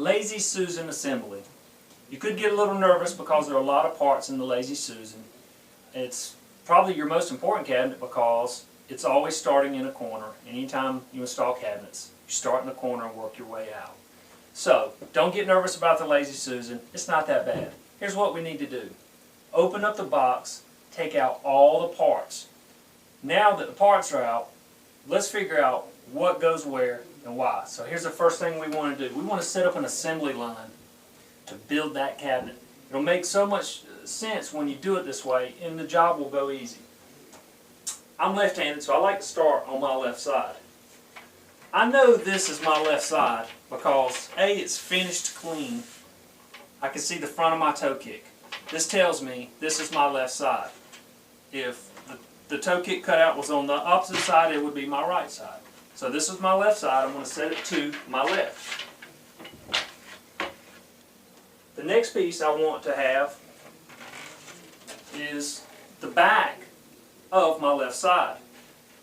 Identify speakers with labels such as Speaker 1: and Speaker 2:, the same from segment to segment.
Speaker 1: Lazy Susan assembly. You could get a little nervous because there are a lot of parts in the Lazy Susan. It's probably your most important cabinet because it's always starting in a corner. Anytime you install cabinets, you start in the corner and work your way out. So, don't get nervous about the Lazy Susan. It's not that bad. Here's what we need to do. Open up the box, take out all the parts. Now that the parts are out, let's figure out what goes where and why. So here's the first thing we want to do. We want to set up an assembly line to build that cabinet. It'll make so much sense when you do it this way, and the job will go easy. I'm left-handed, so I like to start on my left side. I know this is my left side because A, it's finished clean. I can see the front of my toe kick. This tells me this is my left side. If the toe kick cutout was on the opposite side, it would be my right side. So this is my left side. I'm going to set it to my left. The next piece I want to have is the back of my left side.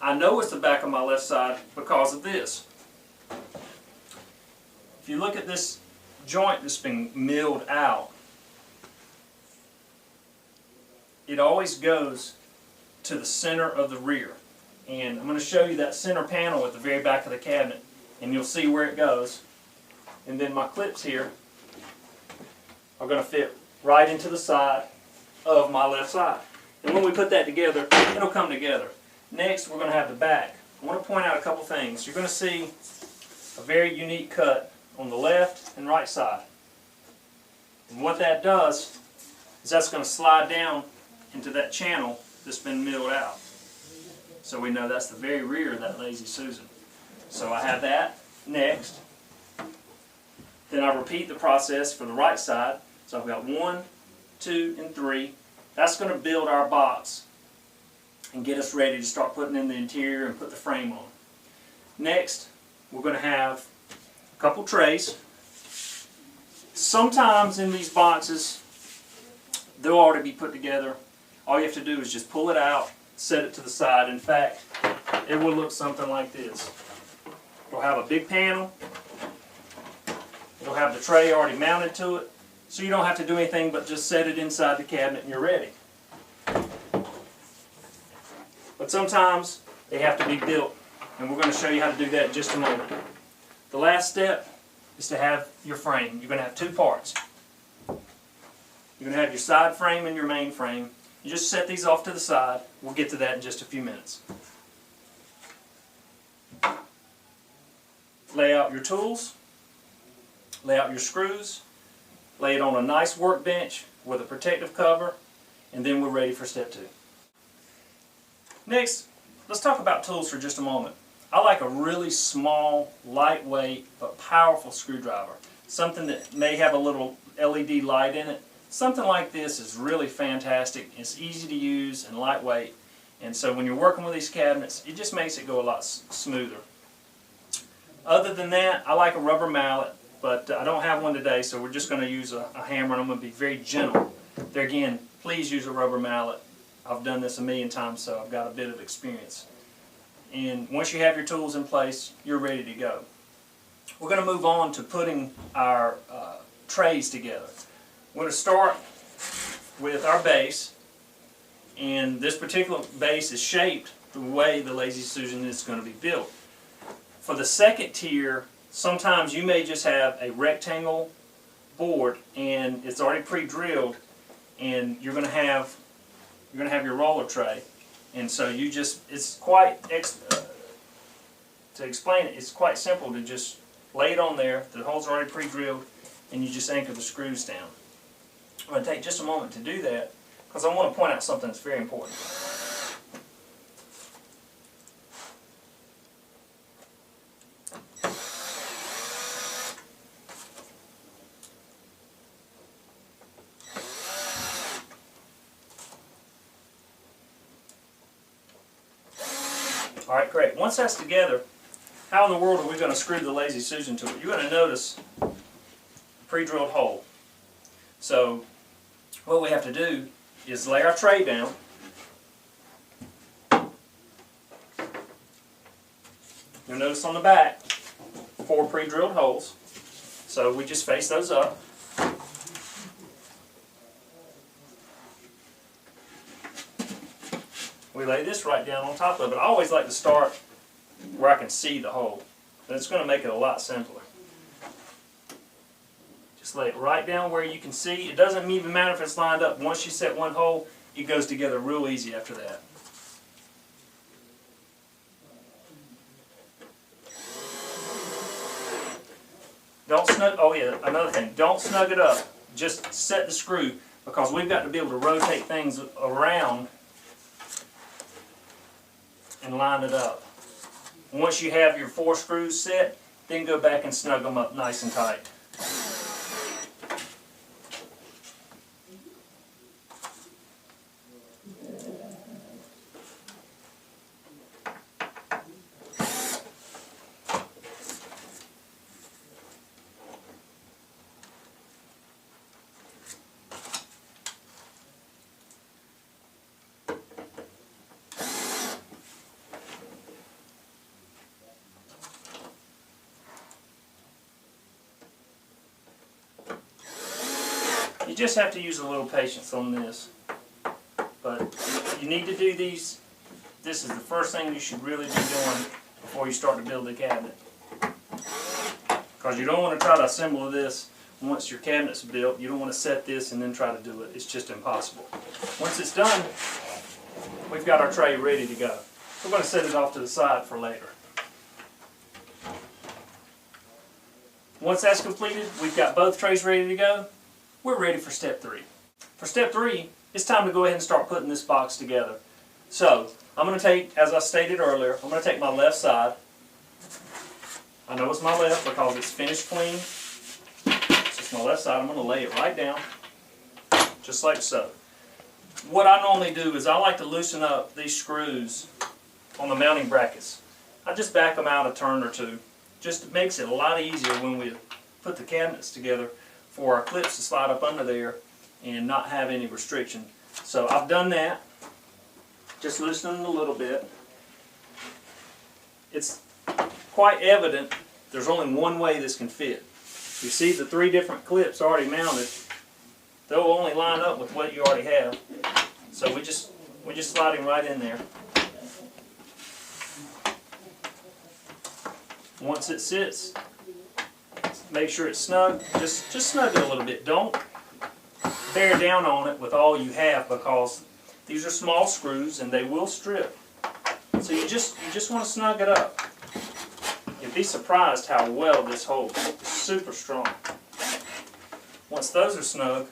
Speaker 1: I know it's the back of my left side because of this. If you look at this joint that's been milled out, it always goes to the center of the rear. And I'm going to show you that center panel at the very back of the cabinet, and you'll see where it goes. And then my clips here are going to fit right into the side of my left side. And when we put that together, it'll come together. Next, we're going to have the back. I want to point out a couple things. You're going to see a very unique cut on the left and right side. And what that does is that's going to slide down into that channel that's been milled out. So we know that's the very rear of that Lazy Susan. So I have that next. Then I repeat the process for the right side. So I've got 1, 2, and 3. That's going to build our box and get us ready to start putting in the interior and put the frame on. Next, we're going to have a couple trays. Sometimes in these boxes, they'll already be put together. All you have to do is just pull it out, set it to the side. In fact, it will look something like this. It'll have a big panel. It'll have the tray already mounted to it. So you don't have to do anything but just set it inside the cabinet and you're ready. But sometimes they have to be built, and we're going to show you how to do that in just a moment. The last step is to have your frame. You're going to have two parts. You're going to have your side frame and your main frame. You just set these off to the side. We'll get to that in just a few minutes. Lay out your tools. Lay out your screws. Lay it on a nice workbench with a protective cover, and then we're ready for step 2. Next, let's talk about tools for just a moment. I like a really small, lightweight, but powerful screwdriver. Something that may have a little LED light in it. Something like this is really fantastic. It's easy to use and lightweight. And so when you're working with these cabinets, it just makes it go a lot smoother. Other than that, I like a rubber mallet, but I don't have one today, so we're just going to use a hammer, and I'm going to be very gentle. There again, please use a rubber mallet. I've done this a million times, so I've got a bit of experience. And once you have your tools in place, you're ready to go. We're going to move on to putting our trays together. We're going to start with our base, and this particular base is shaped the way the Lazy Susan is going to be built. For the second tier, sometimes you may just have a rectangle board and it's already pre-drilled, and you're going to have your roller tray, and so you just, it's quite to explain it, it's quite simple to just lay it on there. The holes are already pre-drilled, and you just anchor the screws down. I'm going to take just a moment to do that because I want to point out something that's very important. Alright, great. Once that's together, how in the world are we going to screw the Lazy Susan to it? You're going to notice a pre-drilled hole. So what we have to do is lay our tray down. You'll notice on the back 4 pre-drilled holes. So we just face those up. We lay this right down on top of it. I always like to start where I can see the hole. And it's going to make it a lot simpler. Just lay it right down where you can see. It doesn't even matter if it's lined up. Once you set one hole, it goes together real easy after that. Don't snug, oh yeah, another thing, don't snug it up. Just set the screw, because we've got to be able to rotate things around and line it up. Once you have your 4 screws set, then go back and snug them up nice and tight. You just have to use a little patience on this. But you need to do these. This is the first thing you should really be doing before you start to build the cabinet. Because you don't want to try to assemble this once your cabinet's built. You don't want to set this and then try to do it. It's just impossible. Once it's done, we've got our tray ready to go. We're going to set it off to the side for later. Once that's completed, we've got both trays ready to go. We're ready for step 3. For step 3, it's time to go ahead and start putting this box together. So, I'm going to take, as I stated earlier, I'm going to take my left side. I know it's my left because it's finished clean. It's just my left side. I'm going to lay it right down, just like so. What I normally do is I like to loosen up these screws on the mounting brackets. I just back them out a turn or two. Just makes it a lot easier when we put the cabinets together for our clips to slide up under there and not have any restriction. So I've done that, just loosening a little bit. It's quite evident there's only one way this can fit. You see the 3 different clips already mounted. They'll only line up with what you already have. So we just slide him right in there. Once it sits, make sure it's snug. Just snug it a little bit. Don't bear down on it with all you have, because these are small screws and they will strip. So you just want to snug it up. You'd be surprised how well this holds. It's super strong. Once those are snug,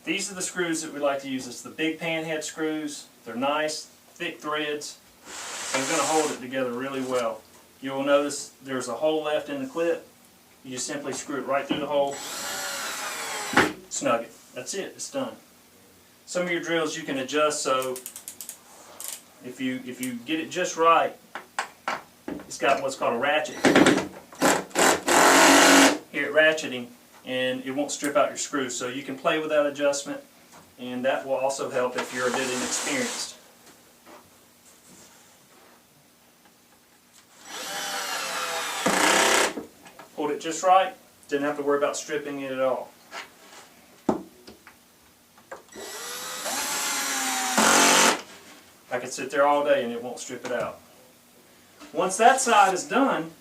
Speaker 1: these are the screws that we like to use. It's the big pan head screws. They're nice, thick threads. They're going to hold it together really well. You will notice there's a hole left in the clip. You just simply screw it right through the hole, snug it. That's it, it's done. Some of your drills you can adjust, so if you get it just right, it's got what's called a ratchet. Here at ratcheting, and it won't strip out your screws. So you can play with that adjustment, and that will also help if you're a bit inexperienced. Hold it just right, didn't have to worry about stripping it at all. I could sit there all day and it won't strip it out. Once that side is done,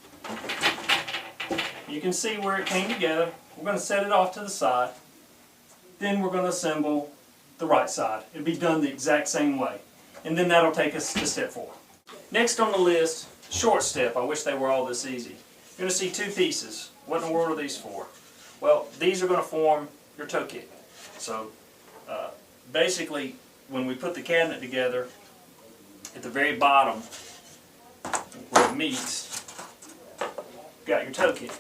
Speaker 1: you can see where it came together. We're going to set it off to the side. Then we're going to assemble the right side. It'll be done the exact same way. And then that'll take us to step 4. Next on the list, short step. I wish they were all this easy. You're going to see 2 pieces. What in the world are these for? Well, these are going to form your toe kick. So basically, when we put the cabinet together, at the very bottom where it meets, you've got your toe kick.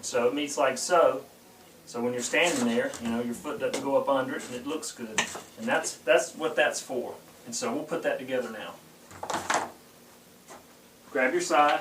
Speaker 1: So it meets like so. So when you're standing there, you know, your foot doesn't go up under it and it looks good. And that's what that's for. And so we'll put that together now. Grab your side.